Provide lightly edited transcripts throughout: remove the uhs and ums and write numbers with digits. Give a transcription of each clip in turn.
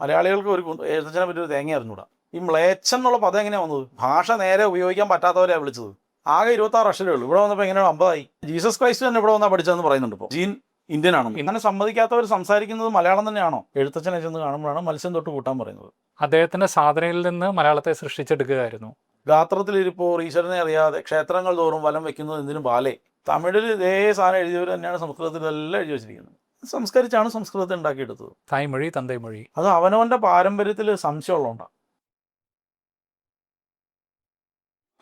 മലയാളികൾക്ക് ഒരു എഴുത്തച്ഛനെ പറ്റി ഒരു തേങ്ങ അറിഞ്ഞൂടാ. ഈ മ്ലേച്ഛൻ എന്നുള്ള പദം എങ്ങനെയാണ് വന്നത്? ഭാഷ നേരെ ഉപയോഗിക്കാൻ പറ്റാത്തവരെയാണ് വിളിച്ചത്. ആകെ 26 അക്ഷരമേ ഉള്ളൂ. ഇവിടെ വന്നപ്പോൾ എങ്ങനെയാണ് 50 ജീസസ് ക്രൈസ്റ്റ് തന്നെ ഇവിടെ വന്നാൽ പഠിച്ചതെന്ന് പറയുന്നുണ്ട്. ഇപ്പോൾ ജീൻ ഇന്ത്യൻ ആണ്. ഇങ്ങനെ സമ്മതിക്കാത്തവർ സംസാരിക്കുന്നത് മലയാളം തന്നെയാണോ? എഴുത്തച്ഛനെ ചെന്ന് കാണുമ്പോഴാണ് മത്സ്യം തൊട്ട് കൂട്ടാൻ പറയുന്നത്. അദ്ദേഹത്തിന്റെ സാധനയിൽ നിന്ന് മലയാളത്തെ സൃഷ്ടിച്ചെടുക്കുകയായിരുന്നു. ഗാത്രത്തിലിരിപ്പോൾ ഈശ്വരനെ അറിയാതെ ക്ഷേത്രങ്ങൾ തോറും വലം വെക്കുന്നത് എന്തിനും ബാലേ. തമിഴിൽ ഇതേ സാധനം എഴുതിയവർ തന്നെയാണ് സംസ്കൃതത്തിലെല്ലാം എഴുതി വെച്ചിരിക്കുന്നത്. സംസ്കരിച്ചാണ് സംസ്കൃതത്തെ ഉണ്ടാക്കിയെടുത്തത്. തായ്മൊഴി തന്തൈമൊഴി. അത് അവനവൻ്റെ പാരമ്പര്യത്തിൽ സംശയമുള്ളതുകൊണ്ടാണ്.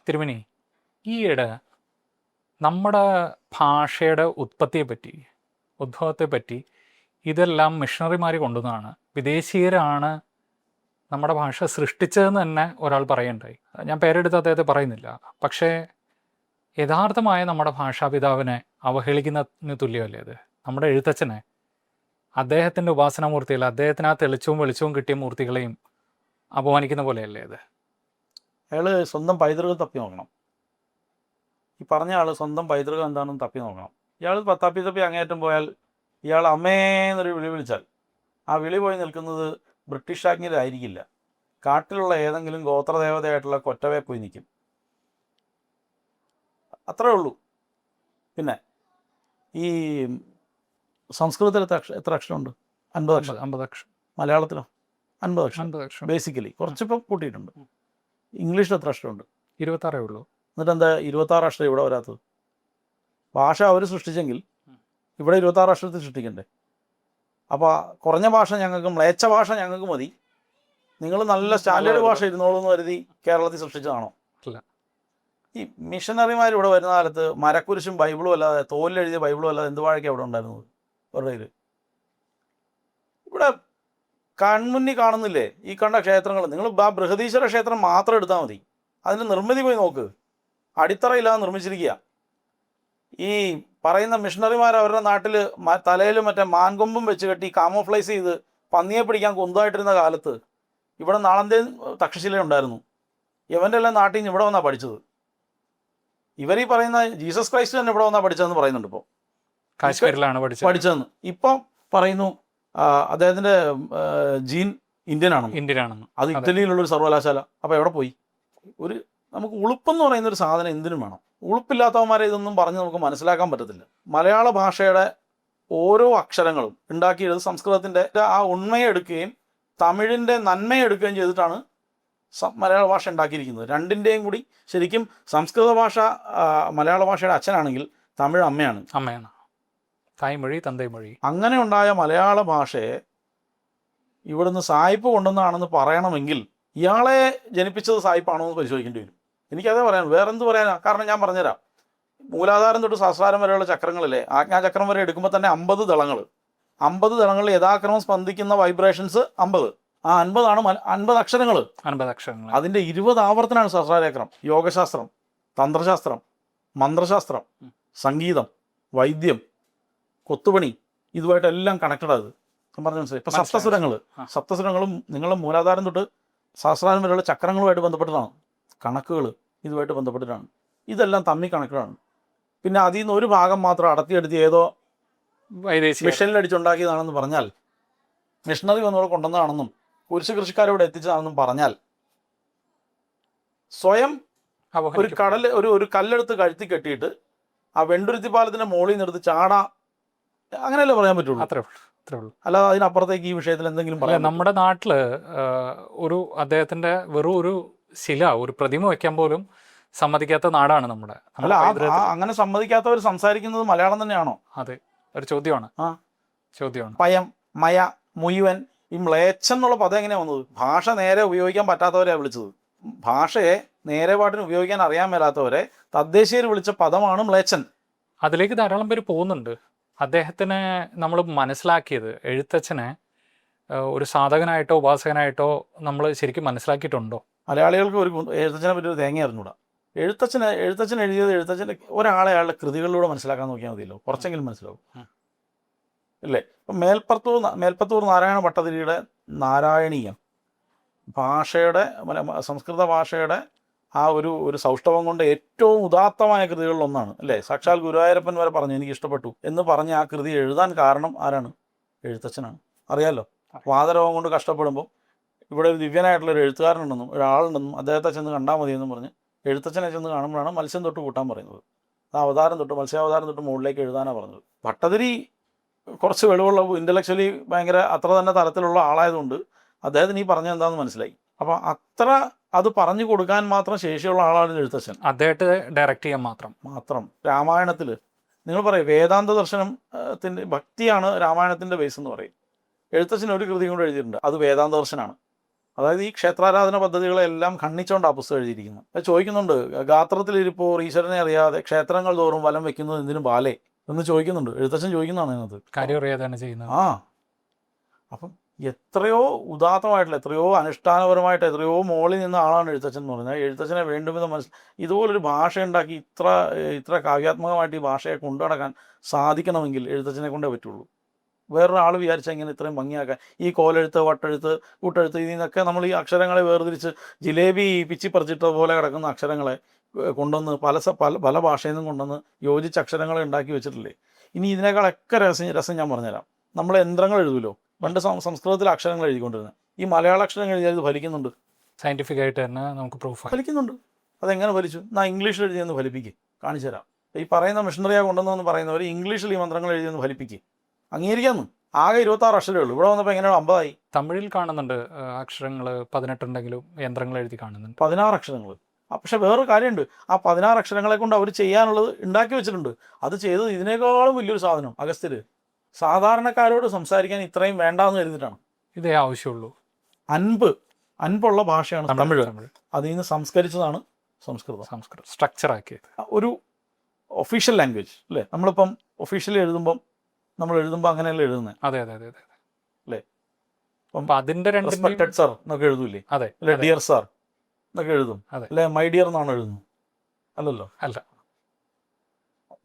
തിരുമേനി, ഈയിടെ നമ്മുടെ ഭാഷയുടെ ഉദ്ഭവത്തെപ്പറ്റി ഇതെല്ലാം മിഷണറിമാർ കൊണ്ടുവന്നതാണ്, വിദേശീയരാണ് നമ്മുടെ ഭാഷ സൃഷ്ടിച്ചതെന്ന് തന്നെ ഒരാൾ പറയുണ്ടായി. ഞാൻ പേരെടുത്ത് അദ്ദേഹത്തെ പറയുന്നില്ല. പക്ഷേ യഥാർത്ഥമായ നമ്മുടെ ഭാഷാപിതാവിനെ അവഹേളിക്കുന്നതിന് തുല്യമല്ലേ അത്? നമ്മുടെ എഴുത്തച്ഛനെ, അദ്ദേഹത്തിൻ്റെ ഉപാസനാമൂർത്തികൾ, അദ്ദേഹത്തിന് ആ തെളിച്ചവും വെളിച്ചവും കിട്ടിയ മൂർത്തികളെയും അപമാനിക്കുന്ന പോലെയല്ലേ അത്? അയാൾ സ്വന്തം പൈതൃകം തപ്പി നോക്കണം. ഈ പറഞ്ഞ ആൾ സ്വന്തം പൈതൃകം എന്താണെന്ന് തപ്പി നോക്കണം. ഇയാൾ തപ്പി അങ്ങേറ്റം പോയാൽ, ഇയാൾ അമ്മേന്നൊരു വിളി വിളിച്ചാൽ ആ വിളി പോയി നിൽക്കുന്നത് ബ്രിട്ടീഷ് ആജ്ഞയിലായിരിക്കില്ല. കാട്ടിലുള്ള ഏതെങ്കിലും ഗോത്രദേവതയായിട്ടുള്ള കൊറ്റവയെ പോയി നിൽക്കും. അത്രേ ഉള്ളൂ. പിന്നെ ഈ സംസ്കൃതത്തിൽ എത്ര അക്ഷരമുണ്ട്? 50 അക്ഷരം. 50 അക്ഷരം. മലയാളത്തിലോ 50 അക്ഷരം. 50 അക്ഷരം ബേസിക്കലി. കുറച്ചിപ്പം കൂട്ടിയിട്ടുണ്ട്. ഇംഗ്ലീഷിൽ എത്ര അക്ഷരമുണ്ട്? 26 ഉള്ളൂ. എന്നിട്ട് എന്താ 26 അക്ഷരം ഇവിടെ വരാത്തത്? ഭാഷ അവർ സൃഷ്ടിച്ചെങ്കിൽ ഇവിടെ 26 അക്ഷരത്തിൽ സൃഷ്ടിക്കണ്ടേ? അപ്പോൾ കുറഞ്ഞ ഭാഷ ഞങ്ങൾക്ക്, മ്ലേച്ഛ ഭാഷ ഞങ്ങൾക്ക് മതി, നിങ്ങൾ നല്ല സ്റ്റാൻഡേർഡ് ഭാഷ ഇരുന്നോളൂ എന്ന് കരുതി കേരളത്തിൽ സൃഷ്ടിച്ചതാണോ? അല്ല. ഈ മിഷനറിമാർ ഇവിടെ വരുന്ന കാലത്ത് മരക്കുരിശും ബൈബിളും അല്ലാതെ, തോലിലെഴുതിയ ബൈബിളും അല്ലാതെ എന്ത് വാഴയ്ക്ക് അവിടെ ഉണ്ടായിരുന്നത്? അവരുടെ ഇവിടെ കൺമുന്നിൽ കാണുന്നില്ലേ ഈ കണ്ട ക്ഷേത്രങ്ങൾ? നിങ്ങൾ ആ ബൃഹദീശ്വര ക്ഷേത്രം മാത്രം എടുത്താൽ മതി. അതിൻ്റെ നിർമ്മിതി പോയി നോക്ക്. അടിത്തറയില്ലാതെ നിർമ്മിച്ചിരിക്കുക. ഈ പറയുന്ന മിഷണറിമാർ അവരുടെ നാട്ടിൽ തലയിൽ മറ്റേ മാൻകൊമ്പും വെച്ച് കെട്ടി കാമോഫ്ലൈസ് ചെയ്ത് പന്നിയെ പിടിക്കാൻ കൊന്തായിട്ടിരുന്ന കാലത്ത് ഇവിടെ നാളന്തേൻ തക്ഷശില ഉണ്ടായിരുന്നു. ഇവൻ്റെ എല്ലാം നാട്ടിൽ നിന്ന് ഇവിടെ വന്നാണ് പഠിച്ചത്. ഇവർ ഈ പറയുന്ന ജീസസ് ക്രൈസ്റ്റ് തന്നെ ഇവിടെ വന്നാണ് പഠിച്ചതെന്ന് പറയുന്നുണ്ട്. ഇപ്പോൾ കാശ്മീരിലാണ് പഠിച്ചതെന്ന് ഇപ്പം പറയുന്നു. അദ്ദേഹത്തിൻ്റെ ജീൻ ഇന്ത്യനാണെന്ന്. അത് ഇറ്റലിയിലുള്ളൊരു സർവകലാശാല. അപ്പോൾ എവിടെ പോയി? നമുക്ക് ഉളുപ്പെന്ന് പറയുന്നൊരു സാധനം എന്തിനും വേണം. ഉളുപ്പില്ലാത്തവന്മാരെ ഇതൊന്നും പറഞ്ഞ് നമുക്ക് മനസ്സിലാക്കാൻ പറ്റത്തില്ല. മലയാള ഭാഷയുടെ ഓരോ അക്ഷരങ്ങളും ഉണ്ടാക്കിയത് സംസ്കൃതത്തിൻ്റെ ആ ഉണ്മയെ എടുക്കുകയും തമിഴിൻ്റെ നന്മയെ എടുക്കുകയും ചെയ്തിട്ടാണ് മലയാള ഭാഷ ഉണ്ടാക്കിയിരിക്കുന്നത്. രണ്ടിൻ്റെയും കൂടി ശരിക്കും സംസ്കൃത ഭാഷ മലയാള ഭാഷയുടെ അച്ഛനാണെങ്കിൽ തമിഴ് അമ്മയാണ്. തായ്മൊഴി തന്തൈമൊഴി. അങ്ങനെ ഉണ്ടായ മലയാള ഭാഷയെ ഇവിടുന്ന് സായിപ്പ് കൊണ്ടുവന്നാണെന്ന് പറയണമെങ്കിൽ ഇയാളെ ജനിപ്പിച്ചത് സായിപ്പാണോ എന്ന് പരിശോധിക്കേണ്ടി വരും. എനിക്കതേ പറയാൻ, വേറെന്ത് പറയാനാ? കാരണം ഞാൻ പറഞ്ഞുതരാം. മൂലാധാരം തൊട്ട് സഹസ്രാരം വരെയുള്ള ചക്രങ്ങളിലെ ആജ്ഞാചക്രം വരെ എടുക്കുമ്പോൾ തന്നെ 50 ദളങ്ങൾ. 50 ദളങ്ങളിൽ യഥാക്രമം സ്പന്ദിക്കുന്ന വൈബ്രേഷൻസ് 50. ആ 50 അക്ഷരങ്ങൾ. അതിൻ്റെ 20 ആവർത്തനമാണ് സഹസ്രാരചക്രം. യോഗശാസ്ത്രം, തന്ത്രശാസ്ത്രം, മന്ത്രശാസ്ത്രം, സംഗീതം, വൈദ്യം, കൊത്തുപണി, ഇതുമായിട്ടെല്ലാം കണക്റ്റഡ് അത്. ഞാൻ പറഞ്ഞു മനസ്സിലായി. ഇപ്പം സപ്തസുരങ്ങളും നിങ്ങളുടെ മൂലാധാരം തൊട്ട് സഹസ്രാരം വരെയുള്ള ചക്രങ്ങളുമായിട്ട് ബന്ധപ്പെട്ടതാണ്. കണക്കുകൾ ഇതുമായിട്ട് ബന്ധപ്പെട്ടിട്ടാണ്. ഇതെല്ലാം തമ്മിൽ കണക്റ്റഡാണ്. പിന്നെ അതിൽ നിന്ന് ഒരു ഭാഗം മാത്രം അടത്തിയെടുത്ത് ഏതോ മിഷനിലടിച്ചുണ്ടാക്കിയതാണെന്ന് പറഞ്ഞാൽ, മിഷണറി വന്നോടെ കൊണ്ടുവന്നതാണെന്നും കുരിശ് കൃഷിക്കാരോട് എത്തിച്ചതാണെന്നും പറഞ്ഞാൽ, സ്വയം ഒരു കല്ലെടുത്ത് കഴുത്തി കെട്ടിയിട്ട് ആ വെണ്ടുരുത്തി പാലത്തിൻ്റെ മുകളിൽ നിർത്തി ചാടാ, അങ്ങനെയല്ലേ പറയാൻ പറ്റുള്ളൂ. അത്രേ ഉള്ളൂ. അല്ലാതെ അതിനപ്പുറത്തേക്ക് ഈ വിഷയത്തിൽ എന്തെങ്കിലും പറയാം? നമ്മുടെ നാട്ടിൽ അദ്ദേഹത്തിൻ്റെ വെറും ഒരു ശില, ഒരു പ്രതിമ വയ്ക്കാൻ പോലും സമ്മതിക്കാത്ത നാടാണ് നമ്മുടെ. അല്ല, അങ്ങനെ സമ്മതിക്കാത്തവർ സംസാരിക്കുന്നത് മലയാളം തന്നെയാണോ? അതെ, ഒരു ചോദ്യമാണ്. പയം, മയ, മുയുവൻ, ഈ മ്ലേച്ഛൻ എന്നുള്ള പദം എങ്ങനെയാണ് വന്നത്? ഭാഷ നേരെ ഉപയോഗിക്കാൻ പറ്റാത്തവരെയാണ് വിളിച്ചത്. ഭാഷയെ നേരെ പാട്ടിന് ഉപയോഗിക്കാൻ അറിയാൻ മേലാത്തവരെ തദ്ദേശീയർ വിളിച്ച പദമാണ് മ്ലേച്ഛൻ. അതിലേക്ക് ധാരാളം പേര് പോകുന്നുണ്ട്. അദ്ദേഹത്തിനെ നമ്മൾ മനസ്സിലാക്കിയത്, എഴുത്തച്ഛനെ ഒരു സാധകനായിട്ടോ ഉപാസകനായിട്ടോ നമ്മൾ ശരിക്കും മനസ്സിലാക്കിയിട്ടുണ്ടോ? മലയാളികൾക്ക് ഒരു എഴുത്തച്ഛനെ പറ്റി ഒരു തേങ്ങ അറിഞ്ഞൂടാ. എഴുത്തച്ഛൻ എഴുതിയത് എഴുത്തച്ഛൻ്റെ ഒരാളെ അയാളുടെ കൃതികളിലൂടെ മനസ്സിലാക്കാൻ നോക്കിയാൽ മതിയല്ലോ, കുറച്ചെങ്കിലും മനസ്സിലാവും അല്ലേ? ഇപ്പം മേൽപ്പത്തൂർ നാരായണ ഭട്ടതിരിയുടെ നാരായണീയം ഭാഷയുടെ, സംസ്കൃത ഭാഷയുടെ ആ ഒരു സൗഷ്ഠവം കൊണ്ട് ഏറ്റവും ഉദാത്തമായ കൃതികളിലൊന്നാണ് അല്ലേ? സാക്ഷാൽ ഗുരുവായൂരപ്പൻ വരെ പറഞ്ഞു എനിക്ക് ഇഷ്ടപ്പെട്ടു എന്ന് പറഞ്ഞ് ആ കൃതി എഴുതാൻ കാരണം ആരാണ്? എഴുത്തച്ഛനാണ്. അറിയാമല്ലോ. വാതരോഗം കൊണ്ട് കഷ്ടപ്പെടുമ്പോൾ ഇവിടെ ഒരു ദിവ്യനായിട്ടുള്ള ഒരു എഴുത്തുകാരനുണ്ടെന്നും ഒരാളുണ്ടെന്നും അദ്ദേഹത്തെ ചെന്ന് കണ്ടാൽ മതിയെന്നും പറഞ്ഞ് എഴുത്തച്ഛനെ ചെന്ന് കാണുമ്പോഴാണ് മത്സ്യം തൊട്ട് കൂട്ടാൻ പറയുന്നത്. ആ അവതാരം തൊട്ട് മത്സ്യാവതാരം തൊട്ട് മുകളിലേക്ക് എഴുതാനാണ് പറഞ്ഞത്. ഭട്ടതിരി കുറച്ച് വെളിവുള്ള ഇൻ്റലക്ച്വലി ഭയങ്കര അത്ര തന്നെ തരത്തിലുള്ള ആളായതുകൊണ്ട് അദ്ദേഹത്തിന് ഈ പറഞ്ഞത് എന്താണെന്ന് മനസ്സിലായി. അപ്പോൾ അത്ര അത് പറഞ്ഞു കൊടുക്കാൻ മാത്രം ശേഷിയുള്ള ആളാണ് എഴുത്തച്ഛൻ. അദ്ദേഹത്തെ ഡയറക്റ്റ് ചെയ്യാൻ മാത്രം രാമായണത്തിൽ നിങ്ങൾ പറയും വേദാന്ത ദർശനത്തിൻ്റെ ഭക്തിയാണ് രാമായണത്തിൻ്റെ ബേസ് എന്ന് പറയും. എഴുത്തച്ഛൻ ഒരു കൃതി കൊണ്ട് എഴുതിയിട്ടുണ്ട്, അത് വേദാന്ത ദർശനാണ്. അതായത് ഈ ക്ഷേത്രാരാധന പദ്ധതികളെല്ലാം ഖണ്ഡിച്ചുകൊണ്ട് ആ പുസ്തകം എഴുതിയിരിക്കുന്നത്. അത് ചോദിക്കുന്നുണ്ട്, ഗാത്രത്തിലിരിപ്പോൾ ഈശ്വരനെ അറിയാതെ ക്ഷേത്രങ്ങൾ തോറും വലം വെക്കുന്നത് എന്തിനും ബാലേ എന്ന് ചോദിക്കുന്നുണ്ട്. എഴുത്തച്ഛൻ ചോദിക്കുന്നതാണ് അതിനകത്ത്. കാര്യം അറിയാതെയാണ് ചെയ്യുന്നത്. അപ്പം എത്രയോ ഉദാത്തമായിട്ടുള്ള, എത്രയോ അനുഷ്ഠാനപരമായിട്ട്, എത്രയോ മോളിൽ നിന്ന ആളാണ് എഴുത്തച്ഛൻ എന്ന് പറയുന്നത്. എഴുത്തച്ഛനെ വേണ്ടുമെന്ന് ഇതുപോലൊരു ഭാഷ ഉണ്ടാക്കി ഇത്ര കാവ്യാത്മകമായിട്ട് ഈ ഭാഷയെ കൊണ്ടു നടക്കാൻ സാധിക്കണമെങ്കിൽ എഴുത്തച്ഛനെ കൊണ്ടേ പറ്റുള്ളൂ. വേറൊരാൾ വിചാരിച്ചാൽ ഇങ്ങനെ ഇത്രയും ഭംഗിയാക്കാൻ ഈ കോലെഴുത്ത്, വട്ടെഴുത്ത്, കൂട്ടെഴുത്ത്, ഇതിൽ നിന്നൊക്കെ നമ്മൾ ഈ അക്ഷരങ്ങളെ വേർതിരിച്ച് ജിലേബി പിച്ചി പറിച്ചിട്ട പോലെ കിടക്കുന്ന അക്ഷരങ്ങളെ കൊണ്ടുവന്ന് പല ഭാഷയിൽ നിന്നും കൊണ്ടുവന്ന് യോജിച്ച അക്ഷരങ്ങളെ ഉണ്ടാക്കി വെച്ചിട്ടില്ലേ. ഇനി ഇതിനേക്കാളൊക്കെ രസം ഞാൻ പറഞ്ഞുതരാം. നമ്മൾ യന്ത്രങ്ങൾ എഴുതുമല്ലോ, പണ്ട് സംസ്കൃതത്തിൽ അക്ഷരങ്ങൾ എഴുതിക്കൊണ്ടിരുന്നത്, ഈ മലയാള അക്ഷരങ്ങൾ എഴുതിയത് ഫലിക്കുന്നുണ്ട്. സയൻറ്റിഫിക് ആയിട്ട് തന്നെ നമുക്ക് പ്രൂഫ് ഫലിക്കുന്നുണ്ട്. അതെങ്ങനെ ഫലിച്ചു? ഞാൻ ഇംഗ്ലീഷിൽ എഴുതിയെന്ന് ഫലിപ്പിക്കുക, കാണിച്ചു തരാം. ഈ പറയുന്ന മിഷണറിയാ കൊണ്ടുവന്നെന്ന് പറയുന്നവർ ഇംഗ്ലീഷിൽ ഈ മന്ത്രങ്ങൾ എഴുതിയെന്ന് ഫലിപ്പിക്കുക, അംഗീകരിക്കാമെന്ന്. ആകെ 26 അക്ഷരമേ ഉള്ളൂ. ഇവിടെ വന്നപ്പോൾ എങ്ങനെയാണ് 50 ആയി? തമിഴിൽ കാണുന്നുണ്ട് അക്ഷരങ്ങൾ 18 ഉണ്ടെങ്കിലും യന്ത്രങ്ങൾ എഴുതി കാണുന്നുണ്ട് 16 അക്ഷരങ്ങൾ. പക്ഷെ വേറൊരു കാര്യമുണ്ട്, ആ 16 അക്ഷരങ്ങളെ കൊണ്ട് അവർ ചെയ്യാനുള്ളത് ഉണ്ടാക്കി വെച്ചിട്ടുണ്ട്. അത് ചെയ്തത് ഇതിനേക്കാളും വലിയൊരു സാധനം അഗസ്ത്യർ സാധാരണക്കാരോട് സംസാരിക്കാൻ ഇത്രയും വേണ്ടാന്ന് കരുതിയിട്ടാണ്. ഇതേ ആവശ്യമുള്ളൂ. അൻപുള്ള ഭാഷയാണ് തമിഴ്. അതിൽ നിന്ന് സംസ്കരിച്ചതാണ് സംസ്കൃതം സ്ട്രക്ചറാക്കിയത്. ഒരു ഒഫീഷ്യൽ ലാംഗ്വേജ് അല്ലേ. നമ്മളിപ്പം ഒഫീഷ്യലി എഴുതുമ്പോൾ അങ്ങനെയല്ല എഴുതുന്നത്. അതെ അല്ലേ. അപ്പം അതിന്റെ റെസ്പെക്റ്റഡ് സാർ എന്നൊക്കെ എഴുതൂല്ലേ, അതെ, അല്ലെ ഡിയർ സാർ എന്നൊക്കെ എഴുതും, അതെ, അല്ലെ മൈ ഡിയർ എന്നാണ് എഴുതുന്നത്, അല്ലല്ലോ. അല്ല,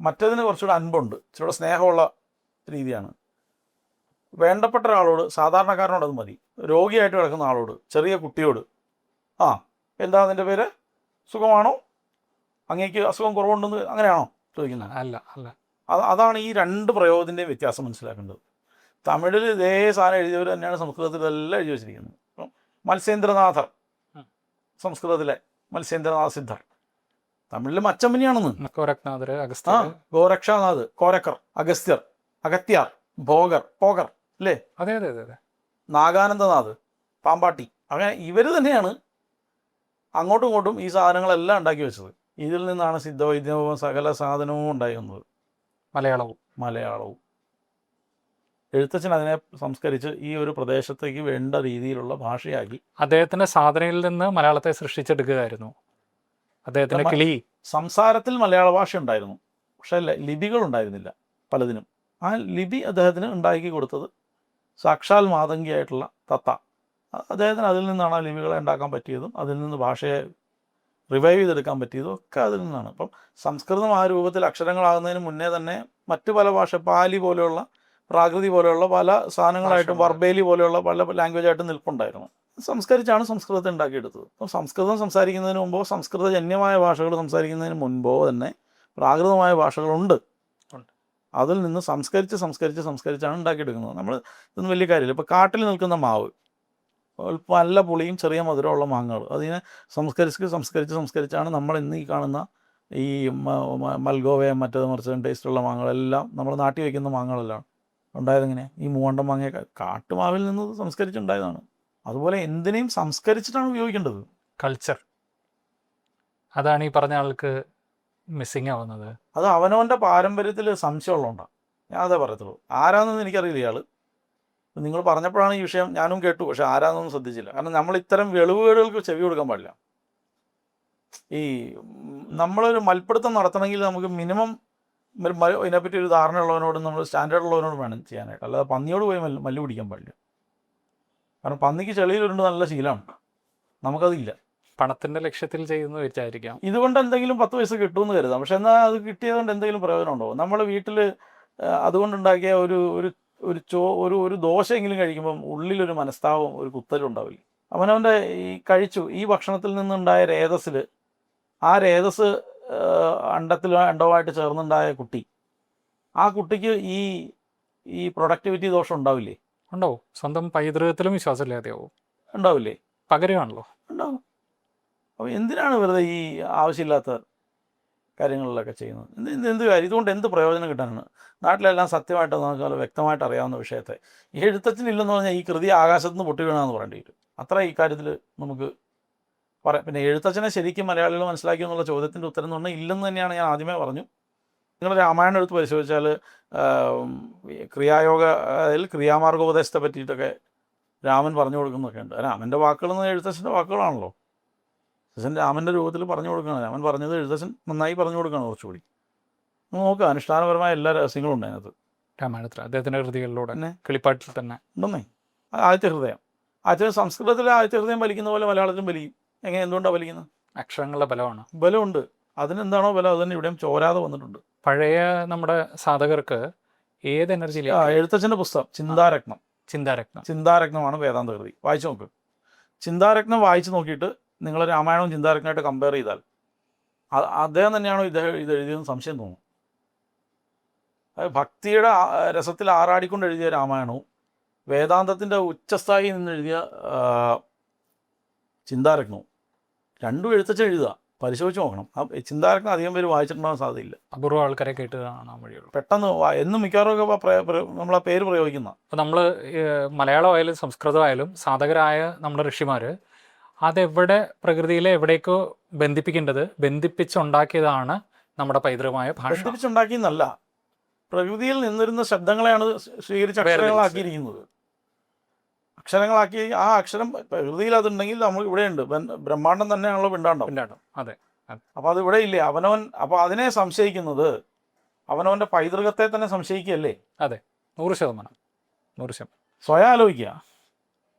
മറ്റേതിന് കുറച്ചുകൂടെ അൻപുണ്ട്, ഇച്ചിരി സ്നേഹമുള്ള രീതിയാണ്. വേണ്ടപ്പെട്ട ഒരാളോട്, സാധാരണക്കാരനോട് അത് മതി. രോഗിയായിട്ട് കിടക്കുന്ന ആളോട്, ചെറിയ കുട്ടിയോട്, എന്താ നിൻ്റെ പേര്, സുഖമാണോ, അങ്ങേക്ക് അസുഖം കുറവുണ്ടെന്ന് അങ്ങനെയാണോ ചോദിക്കുന്നത്? അല്ല. അതാണ് ഈ രണ്ട് പ്രയോഗത്തിൻ്റെയും വ്യത്യാസം മനസ്സിലാക്കേണ്ടത്. തമിഴിൽ ഇതേ സാധനം എഴുതിയവർ തന്നെയാണ് സംസ്കൃതത്തിൽ എല്ലാം എഴുതി വെച്ചിരിക്കുന്നത്. ഇപ്പം മത്സ്യേന്ദ്രനാഥർ സംസ്കൃതത്തിലെ മത്സ്യേന്ദ്രനാഥ സിദ്ധർ, തമിഴിൽ മച്ചമ്പനിയാണെന്ന്. ഗോരക്ഷനാഥ്, കോരക്കർ, അഗസ്ത്യർ, അഗത്യാർ, പോകർ അല്ലേ. അതെ. നാഗാനന്ദനാഥ്, പാമ്പാട്ടി. അങ്ങനെ ഇവർ തന്നെയാണ് അങ്ങോട്ടും ഇങ്ങോട്ടും ഈ സാധനങ്ങളെല്ലാം ഉണ്ടാക്കി വെച്ചത്. ഇതിൽ നിന്നാണ് സിദ്ധവൈദ്യവും സകല സാധനവും ഉണ്ടായി വന്നത്. മലയാളവും എഴുത്തച്ഛൻ അതിനെ സംസ്കരിച്ച് ഈ ഒരു പ്രദേശത്തേക്ക് വേണ്ട രീതിയിലുള്ള ഭാഷയാക്കി അദ്ദേഹത്തിന്റെ സാധനയിൽ നിന്ന് മലയാളത്തെ സൃഷ്ടിച്ചെടുക്കുകയായിരുന്നു. അദ്ദേഹത്തിന്റെ കിളി സംസാരത്തിൽ മലയാള ഭാഷ ഉണ്ടായിരുന്നു, പക്ഷേ ലിപികൾ ഉണ്ടായിരുന്നില്ല പലതിനും. ആ ലിപി അദ്ദേഹത്തിന് ഉണ്ടാക്കി കൊടുത്തത് സാക്ഷാൽ മാതങ്കിയായിട്ടുള്ള തത്ത. അദ്ദേഹത്തിന് അതിൽ നിന്നാണ് ആ ലിപികളെ ഉണ്ടാക്കാൻ പറ്റിയതും അതിൽ നിന്ന് ഭാഷയെ റിവൈവ് ചെയ്തെടുക്കാൻ പറ്റിയതും ഒക്കെ അതിൽ നിന്നാണ്. അപ്പം സംസ്കൃതം ആ രൂപത്തിൽ അക്ഷരങ്ങളാകുന്നതിന് മുന്നേ തന്നെ മറ്റു പല ഭാഷ, പാലി പോലെയുള്ള, പ്രാകൃതി പോലെയുള്ള പല സാധനങ്ങളായിട്ടും, വർബേലി പോലെയുള്ള പല ലാംഗ്വേജായിട്ടും നിൽപ്പുണ്ടായിരുന്നു. സംസ്കരിച്ചാണ് സംസ്കൃതത്തെ ഉണ്ടാക്കിയെടുത്തത്. അപ്പം സംസ്കൃതം സംസാരിക്കുന്നതിന് മുമ്പോ, സംസ്കൃതജന്യമായ ഭാഷകൾ സംസാരിക്കുന്നതിന് മുൻപോ തന്നെ പ്രാകൃതമായ ഭാഷകളുണ്ട്. അതിൽ നിന്ന് സംസ്കരിച്ചാണ് ഉണ്ടാക്കിയെടുക്കുന്നത്. നമ്മൾ ഇതൊന്നും വലിയ കാര്യമില്ല. ഇപ്പോൾ കാട്ടിൽ നിൽക്കുന്ന മാവ്, നല്ല പുളിയും ചെറിയ മധുരമുള്ള മാങ്ങകൾ, അതിനെ സംസ്കരിച്ചാണ് നമ്മൾ ഇന്ന് ഈ കാണുന്ന ഈ മൽഗോവയും മറ്റേത് മറിച്ചതും ടേസ്റ്റുള്ള മാങ്ങകളെല്ലാം നമ്മൾ നാട്ടി വയ്ക്കുന്ന മാങ്ങകളെല്ലാം ഉണ്ടായതെങ്ങനെ? ഈ മൂവണ്ടം മാങ്ങ കാട്ടുമാവിൽ നിന്ന് സംസ്കരിച്ചുണ്ടായതാണ്. അതുപോലെ എന്തിനേയും സംസ്കരിച്ചിട്ടാണ് ഉപയോഗിക്കേണ്ടത്. കൾച്ചർ, അതാണ് ഈ പറഞ്ഞ ആൾക്ക് മിസ്സിങ് ആവുന്നത്. അത് അവനവൻ്റെ പാരമ്പര്യത്തിൽ സംശയമുള്ളതുകൊണ്ടാണ്. ഞാൻ അതേ പറയത്തുള്ളൂ. ആരാണെന്ന് എനിക്കറിയില്ല ഇയാൾ. നിങ്ങൾ പറഞ്ഞപ്പോഴാണ് ഈ വിഷയം ഞാനും കേട്ടു, പക്ഷെ ആരാന്നൊന്നും ശ്രദ്ധിച്ചില്ല. കാരണം നമ്മൾ ഇത്തരം വെളിവുകേടുകൾക്ക് ചെവി കൊടുക്കാൻ പാടില്ല. ഈ നമ്മളൊരു മൽപ്പിടുത്തം നടത്തണമെങ്കിൽ നമുക്ക് മിനിമം ഇതിനെപ്പറ്റി ഒരു ധാരണയുള്ളവനോടും നമ്മൾ സ്റ്റാൻഡേർഡ് ഉള്ളവനോടും വേണം ചെയ്യാനായിട്ട്. അല്ലാതെ പന്നിയോട് പോയി മല്ലു പിടിക്കാൻ പാടില്ല. കാരണം പന്നിക്ക് ചെളിയിലുണ്ട് നല്ല ശീലമാണ്, നമുക്കതില്ല. പണത്തിൻ്റെ ലക്ഷ്യത്തിൽ ചെയ്യുന്ന വെച്ചായിരിക്കാം. ഇതുകൊണ്ട് എന്തെങ്കിലും 10 പൈസ കിട്ടുമെന്ന് കരുതാം, പക്ഷെ എന്നാൽ അത് കിട്ടിയതുകൊണ്ട് എന്തെങ്കിലും പ്രയോജനം ഉണ്ടാവും? നമ്മുടെ വീട്ടിൽ അതുകൊണ്ടുണ്ടാക്കിയ ഒരു ദോശയെങ്കിലും കഴിക്കുമ്പം ഉള്ളിലൊരു മനസ്താപം, ഒരു കുത്തലും ഉണ്ടാവില്ല. അവനവൻ്റെ ഈ ഭക്ഷണത്തിൽ നിന്നുണ്ടായ രേതസ്സിൽ, ആ രേതസ് അണ്ടവുമായിട്ട് ചേർന്നുണ്ടായ കുട്ടി, ആ കുട്ടിക്ക് ഈ പ്രൊഡക്ടിവിറ്റി ദോഷം ഉണ്ടാവില്ലേ? ഉണ്ടാവും. സ്വന്തം പൈതൃകത്തിലും വിശ്വാസമില്ലാതെയാവും. ഉണ്ടാവില്ലേ? പകരുകയാണല്ലോ. ഉണ്ടാവും. അപ്പോൾ എന്തിനാണ് വെറുതെ ഈ ആവശ്യമില്ലാത്ത കാര്യങ്ങളിലൊക്കെ ചെയ്യുന്നത്? എന്ത് കാര്യം? ഇതുകൊണ്ട് എന്ത് പ്രയോജനം കിട്ടാനാണ്? നാട്ടിലെല്ലാം സത്യമായിട്ട് നമുക്ക് വ്യക്തമായിട്ട് അറിയാവുന്ന വിഷയത്തെ ഈ എഴുത്തച്ഛനില്ലെന്ന് പറഞ്ഞാൽ ഈ കൃതി ആകാശത്ത് നിന്ന് പൊട്ടി വീണാന്ന് പറയേണ്ടി വരും. അത്ര ഈ കാര്യത്തിൽ നമുക്ക് പറയാം. പിന്നെ എഴുത്തച്ഛനെ ശരിക്കും മലയാളികൾ മനസ്സിലാക്കി എന്നുള്ള ചോദ്യത്തിൻ്റെ ഉത്തരം എന്ന് പറഞ്ഞാൽ ഇല്ലെന്ന് തന്നെയാണ് ഞാൻ ആദ്യമേ പറഞ്ഞു. നിങ്ങൾ രാമായണം എടുത്ത് പരിശോധിച്ചാൽ ക്രിയായോഗ അതിൽ ക്രിയാമാർഗോപദേശത്തെ പറ്റിയിട്ടൊക്കെ രാമൻ പറഞ്ഞു കൊടുക്കുന്നൊക്കെ ഉണ്ട്. രാമൻ്റെ വാക്കുകളെന്ന് എഴുത്തച്ഛൻ്റെ വാക്കുകളാണല്ലോ. എഴുത്തച്ഛൻ രാമൻ്റെ രൂപത്തിൽ പറഞ്ഞു കൊടുക്കുകയാണ്. രാമൻ പറഞ്ഞത് എഴുത്തച്ഛൻ നന്നായി പറഞ്ഞു കൊടുക്കുകയാണ് കുറച്ചുകൂടി. നോക്കുക, അനുഷ്ഠാനപരമായ എല്ലാ രഹസ്യങ്ങളും ഉണ്ട് അതിനകത്ത്. രാമായണത്തിൽ അദ്ദേഹത്തിൻ്റെ കൃതികളിലൂടെ പിന്നെ കിളിപ്പാട്ടിൽ തന്നെ ഉണ്ടെന്നേ. ആദ്യത്തെ ഹൃദയം സംസ്കൃതത്തിലെ ആദ്യത്തെ ഹൃദയം വലിക്കുന്ന പോലെ മലയാളത്തിലും വലിക്കും. എന്തുകൊണ്ടാണ് വലിക്കുന്നത്? അക്ഷരങ്ങളുടെ ബലമാണ്. ബലമുണ്ട്. അതിനെന്താണോ ബലം അത് തന്നെ ഇവിടെയും ചോരാതെ വന്നിട്ടുണ്ട്. പഴയ നമ്മുടെ സാധകർക്ക് ഏത് എനർജിയിലേക്ക് എഴുത്തച്ഛൻ്റെ പുസ്തകം ചിന്താരത്നം ചിന്താരത്നം വേദാന്ത കൃതി വായിച്ചു നോക്ക്. ചിന്താരത്നം വായിച്ചു നോക്കിയിട്ട് നിങ്ങൾ രാമായണവും ചിന്താരത്നമായിട്ട് കമ്പയർ ചെയ്താൽ അദ്ദേഹം തന്നെയാണോ ഇത് എഴുതിയതെന്ന് സംശയം തോന്നും. അത് ഭക്തിയുടെ രസത്തിൽ ആറാടിക്കൊണ്ട് എഴുതിയ രാമായണവും വേദാന്തത്തിൻ്റെ ഉച്ചസ്ഥായിയിൽ നിന്ന് എഴുതിയ ചിന്താരത്നവും രണ്ടും എഴുത്തച്ഛൻ എഴുതുക. പരിശോധിച്ച് നോക്കണം. ആ ചിന്താരത്നം അധികം പേര് വായിച്ചിട്ടുണ്ടാകാൻ സാധ്യതയില്ല. അപൂർവ ആൾക്കാരെ കേട്ട് കാണാൻ വഴിയുള്ളൂ. പെട്ടെന്ന് എന്നും മിക്കവാറും നമ്മൾ ആ പേര് പ്രയോഗിക്കുന്ന. അപ്പോൾ നമ്മൾ മലയാളമായാലും സംസ്കൃതമായാലും സാധകരായ നമ്മുടെ ഋഷിമാർ അതെവിടെ പ്രകൃതിയിലെ എവിടേക്കോ ബന്ധിപ്പിക്കേണ്ടത് ബന്ധിപ്പിച്ചുണ്ടാക്കിയതാണ് നമ്മുടെ പൈതൃകമായ ഭാഷ. ബന്ധിപ്പിച്ചുണ്ടാക്കിയെന്നല്ല, പ്രകൃതിയിൽ നിന്നിരുന്ന ശബ്ദങ്ങളെയാണ് സ്വീകരിച്ച് അക്ഷരങ്ങളാക്കിയിരിക്കുന്നത്. അക്ഷരങ്ങളാക്കി ആ അക്ഷരം പ്രകൃതിയിൽ അതുണ്ടെങ്കിൽ നമ്മൾ ഇവിടെയുണ്ട്. ബ്രഹ്മാണ്ടം തന്നെയാണല്ലോ പിണ്ടാണ്ടം. അതെ. അപ്പോൾ അത് ഇവിടെ ഇല്ലേ? അപ്പോൾ അതിനെ സംശയിക്കുന്നത് അവനവൻ്റെ പൈതൃകത്തെ തന്നെ സംശയിക്കുകയല്ലേ? അതെ, 100%. സ്വയം ആലോചിക്കുക.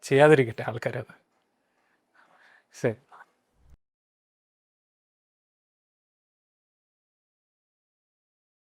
ചെയ്യാതിരിക്കട്ടെ ആൾക്കാരത്. ശരി.